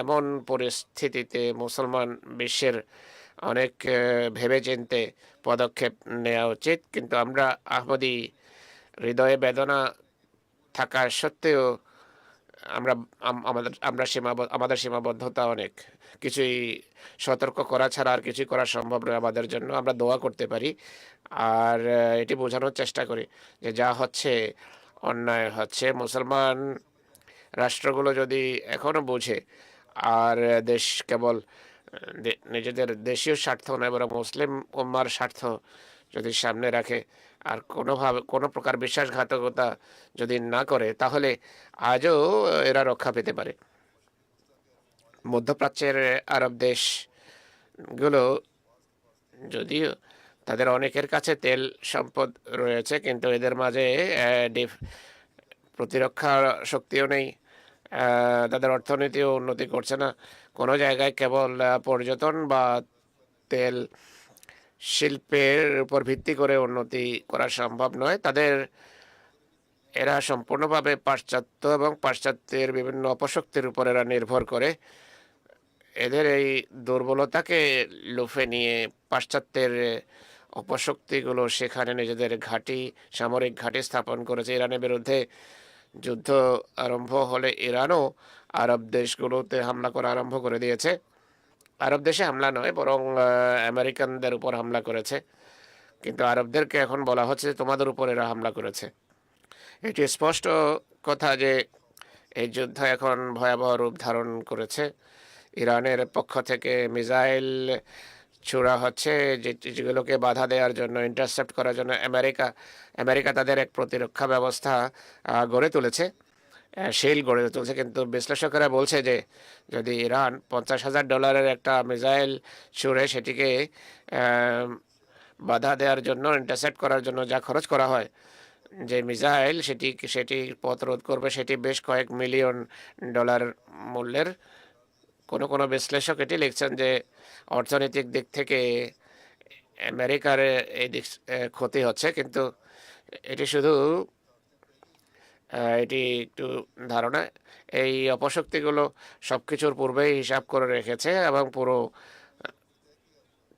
এমন পরিস্থিতিতে মুসলমান বিশ্বের অনেক ভেবেচিন্তে পদক্ষেপ নেওয়া উচিত। কিন্তু আমরা আহমদী হৃদয়ে বেদনা থাকা সত্ত্বেও আমরা আমাদের সীমাবদ্ধতা অনেক। কিছুই সতর্ক করা ছাড়া আর কিছুই করা সম্ভব নয় আমাদের জন্য। আমরা দোয়া করতে পারি আর এটি বোঝানোর চেষ্টা করি যে যা হচ্ছে অন্যায় হচ্ছে। মুসলমান রাষ্ট্রগুলো যদি এখনো বোঝে আর দেশ কেবল নিজেদের দেশীয় স্বার্থ নয় বরং মুসলিম উম্মার স্বার্থ যদি সামনে রাখে আর কোনো প্রকার বিশ্বাসঘাতকতা যদি না করে, তাহলে আজও এরা রক্ষা পেতে পারে। মধ্যপ্রাচ্যের আরব দেশগুলো যদিও তাদের অনেকের কাছে তেল সম্পদ রয়েছে, কিন্তু এদের মাঝে প্রতিরক্ষা শক্তিও নেই, তাদের অর্থনীতিও উন্নতি করছে না। কোনো জায়গায় কেবল পর্যটন বা তেল শিল্পের উপর ভিত্তি করে উন্নতি করা সম্ভব নয়। এরা সম্পূর্ণভাবে পাশ্চাত্য এবং পাশ্চাত্যের বিভিন্ন অপশক্তির উপর এরা নির্ভর করে। এদের এই দুর্বলতাকে লুফে নিয়ে পাশ্চাত্যের অপশক্তিগুলো সেখানে নিজেদের সামরিক ঘাঁটি স্থাপন করেছে। ইরানের বিরুদ্ধে যুদ্ধ আরম্ভ হলে ইরানও আরব দেশগুলোতে হামলা করা আরম্ভ করে দিয়েছে। আরব দেশে হামলা নয় বরং আমেরিকানদের উপর হামলা করেছে, কিন্তু আরবদেরকে এখন বলা হচ্ছে তোমাদের উপর এরা হামলা করেছে। এটি স্পষ্ট কথা যে এই যুদ্ধ এখন ভয়াবহ রূপ ধারণ করেছে। ইরানের পক্ষ থেকে মিসাইল ছোড়া হচ্ছে, যেগুলোকে বাধা দেওয়ার জন্য, ইন্টারসেপ্ট করার জন্য আমেরিকা তাদের এক প্রতিরক্ষা ব্যবস্থা গড়ে তুলেছে, গড়ে তুলছে। কিন্তু বিশ্লেষকেরা বলছে যে যদি ইরান $50,000 একটা মিসাইল ছুড়ে সেটিকে বাধা দেওয়ার জন্য, ইন্টারসেপ্ট করার জন্য যা খরচ করা হয়, যে মিসাইল সেটি পথ রোধ করবে, সেটি বেশ কয়েক মিলিয়ন ডলার মূল্যের। কোনো বিশ্লেষক এটি লিখছেন যে অর্থনৈতিক দিক থেকে আমেরিকার এই দিক ক্ষতি হচ্ছে, কিন্তু এটি শুধু এটি একটু ধারণা। এই অপশক্তিগুলো সব কিছুর পূর্বেই হিসাব করে রেখেছে এবং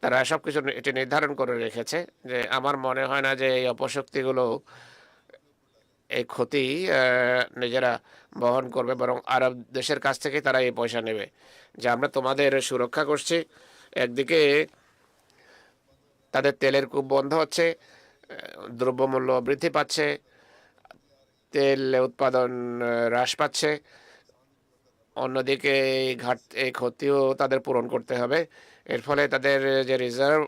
তারা সব কিছু এটি নির্ধারণ করে রেখেছে। যে আমার মনে হয় না যে এই অপশক্তিগুলো এই ক্ষতি নিজেরা বহন করবে, বরং আরব দেশের কাছ থেকে তারা এই পয়সা নেবে যে আমরা তোমাদের সুরক্ষা করছি। একদিকে তাদের তেলের কূপ বন্ধ হচ্ছে, দ্রব্যমূল্য বৃদ্ধি পাচ্ছে, তেল উৎপাদন হ্রাস পাচ্ছে, অন্যদিকে এই ক্ষতিও তাদের পূরণ করতে হবে। এর ফলে তাদের যে রিজার্ভ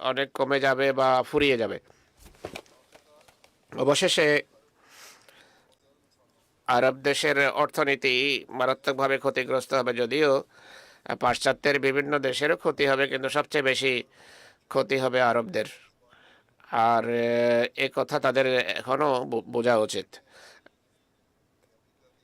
অনেক কমে যাবে বা ফুরিয়ে যাবে। অবশেষে আরব দেশের অর্থনীতি মারাত্মকভাবে ক্ষতিগ্রস্ত হবে, যদিও পাশ্চাত্যের বিভিন্ন দেশেরও ক্ষতি হবে, কিন্তু সবচেয়ে বেশি ক্ষতি হবে আরবদের। আর এ কথা তাদের এখনও বোঝা উচিত।